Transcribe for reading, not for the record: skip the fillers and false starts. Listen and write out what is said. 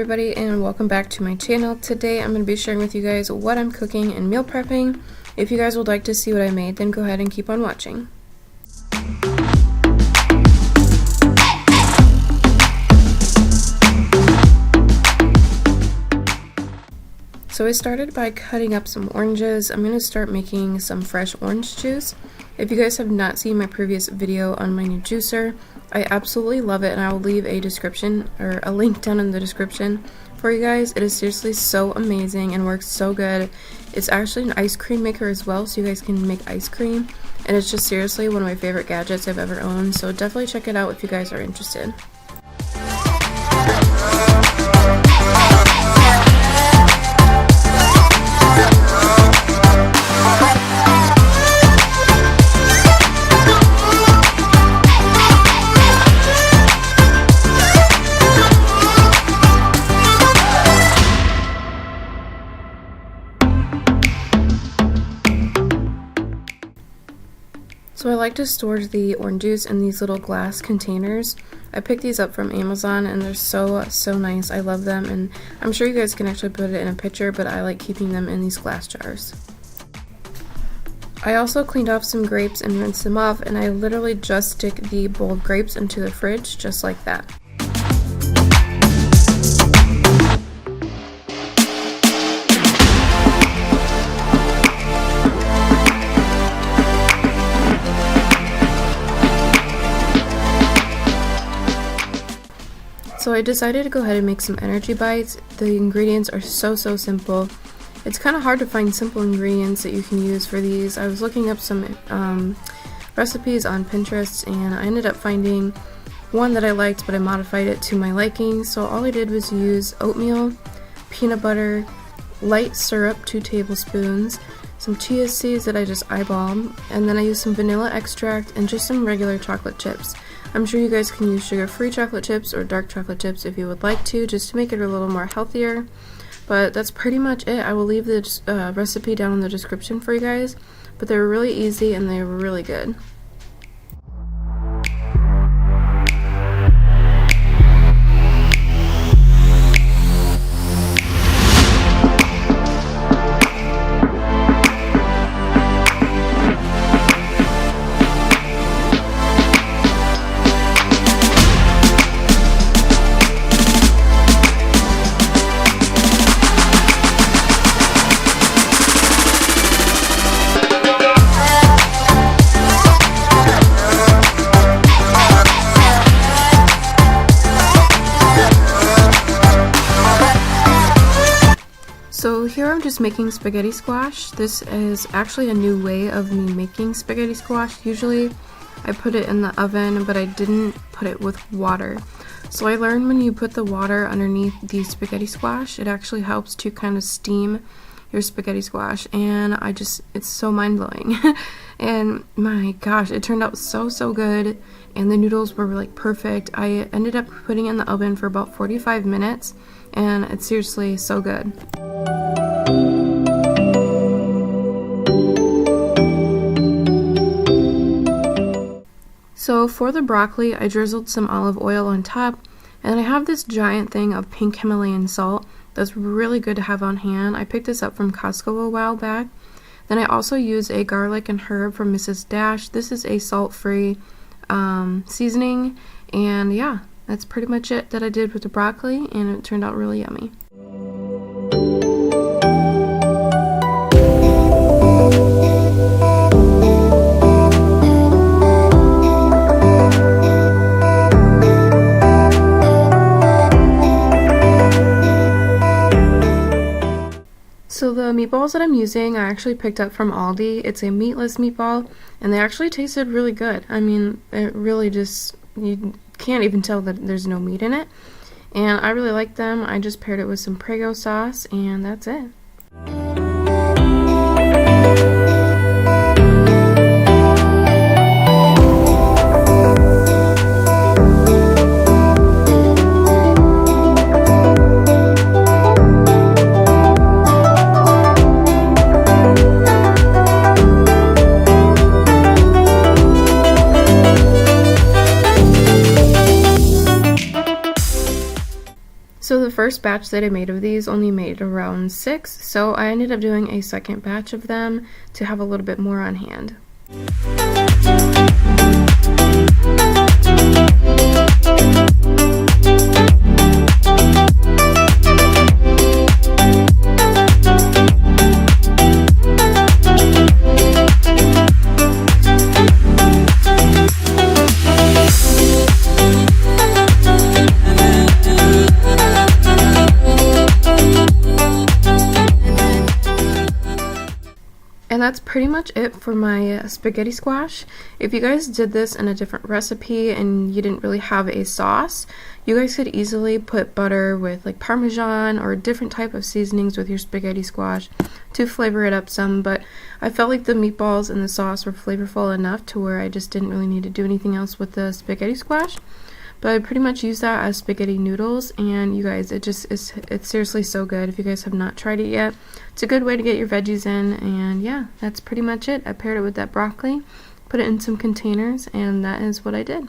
everybody, and welcome back to my channel. Today I'm going to be sharing with you guys what I'm cooking and meal prepping. If you guys would like to see what I made, then go ahead and keep on watching. So I started by cutting up some oranges. I'm going to start making some fresh orange juice. If you guys have not seen my previous video on my new juicer, I absolutely love it, and I will leave a description or a link down in the description for you guys. It is seriously so amazing and works so good. It's actually an ice cream maker as well, so you guys can make ice cream, and it's just seriously one of my favorite gadgets I've ever owned, so definitely check it out if you guys are interested. So I like to store the orange juice in these little glass containers. I picked these up from Amazon and they're so nice. I love them, and I'm sure you guys can actually put it in a picture, but I like keeping them in these glass jars. I also cleaned off some grapes and rinsed them off, and I literally just stick the boiled grapes into the fridge just like that. So I decided to go ahead and make some energy bites. The ingredients are so simple. It's kind of hard to find simple ingredients that you can use for these. I was looking up some recipes on Pinterest, and I ended up finding one that I liked, but I modified it to my liking. So all I did was use oatmeal, peanut butter, light syrup, 2 tablespoons, some chia seeds that I just eyeballed, and then I used some vanilla extract and just some regular chocolate chips. I'm sure you guys can use sugar-free chocolate chips or dark chocolate chips if you would like to, just to make it a little more healthier. But that's pretty much it. I will leave the recipe down in the description for you guys, but they were really easy and they were really good. So here I'm just making spaghetti squash. This is actually a new way of me making spaghetti squash. Usually I put it in the oven, but I didn't put it with water. So I learned when you put the water underneath the spaghetti squash, it actually helps to kind of steam your spaghetti squash, and it's so mind-blowing. And my gosh, it turned out so good, and the noodles were like perfect. I ended up putting it in the oven for about 45 minutes, and it's seriously so good. So for the broccoli, I drizzled some olive oil on top, and I have this giant thing of pink Himalayan salt that's really good to have on hand. I picked this up from Costco a while back. Then I also used a garlic and herb from Mrs. Dash. This is a salt-free seasoning, and yeah, that's pretty much it that I did with the broccoli, and it turned out really yummy. So the meatballs that I'm using I actually picked up from Aldi. It's a meatless meatball, and they actually tasted really good. I mean, it really just, you can't even tell that there's no meat in it. And I really like them. I just paired it with some Prego sauce, and that's it. first batch that I made of these only made around 6, so I ended up doing a second batch of them to have a little bit more on hand. And that's pretty much it for my spaghetti squash. If you guys did this in a different recipe and you didn't really have a sauce, you guys could easily put butter with like Parmesan or different type of seasonings with your spaghetti squash to flavor it up some, but I felt like the meatballs and the sauce were flavorful enough to where I just didn't really need to do anything else with the spaghetti squash. But I pretty much use that as spaghetti noodles, and you guys, it's seriously so good. If you guys have not tried it yet, it's a good way to get your veggies in. And yeah, that's pretty much it. I paired it with that broccoli, put it in some containers, and that is what I did.